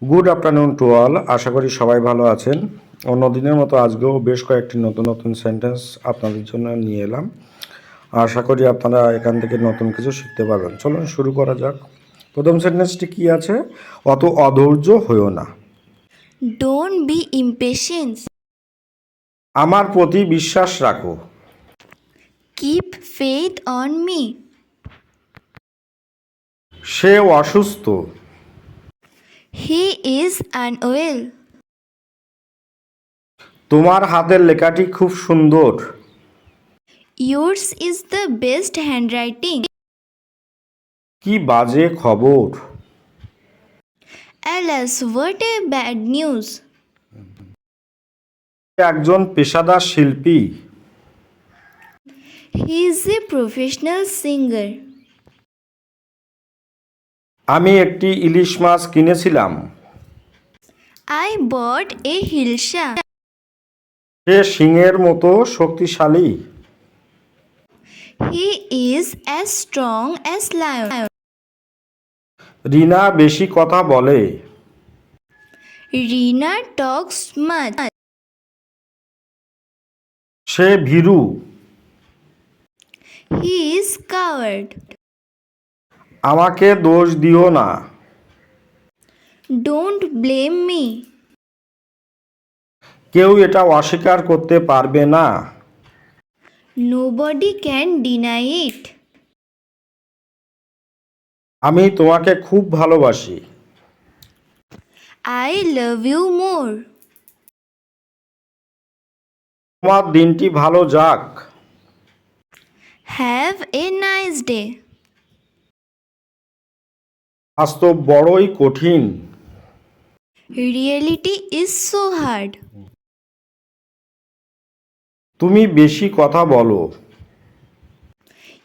Good afternoon to all. আশা করি সবাই ভালো আছেন। অন্য দিনের মতো আজকেও বেশ কয়েকটি নতুন নতুন সেন্টেন্স আপনাদের জন্য নিয়ে এলাম। আশা করি আপনারা এখান থেকে নতুন কিছু শিখতে পারবেন। চলুন শুরু করা যাক। প্রথম সেন্টেন্সটি কি আছে? অত অধৈর্য হইও না। Don't be impatient. আমার প্রতি বিশ্বাস রাখো। Keep faith on me. সে অসুস্থ। He is unwell. তোমার হাতের লেখাটি খুব সুন্দর। Yours is the best handwriting. কি বাজে খবর। Alas, what a bad news. একজন পেশাদার শিল্পী। He is a professional singer. আমি একটি ইলিশ মাছ কিনেছিলাম। I bought a hilsha. সে সিংহের মতো শক্তিশালী। He is as strong as lion. রিনা বেশি কথা বলে। Rina talks much. Say Bhiru. He is coward. আমাকে দোষ দিও না। Don't blame me. কেউ এটা অস্বীকার করতে পারবে না। Nobody can deny it. আমি তোমাকে খুব ভালোবাসি। I love you more. তোমার দিনটি ভালো যাক। Have a nice day. বাস্তব বড়ই কঠিন। Reality is so hard. তুমি বেশি কথা বলো।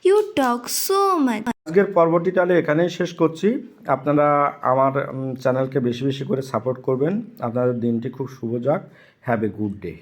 You talk so much. আজকের পর্বটি তাহলে এখানেই শেষ করছি। আপনারা আমার চ্যানেলকে বেশি বেশি করে সাপোর্ট করবেন। আপনাদের দিনটি খুব শুভ যাক। Have a good day.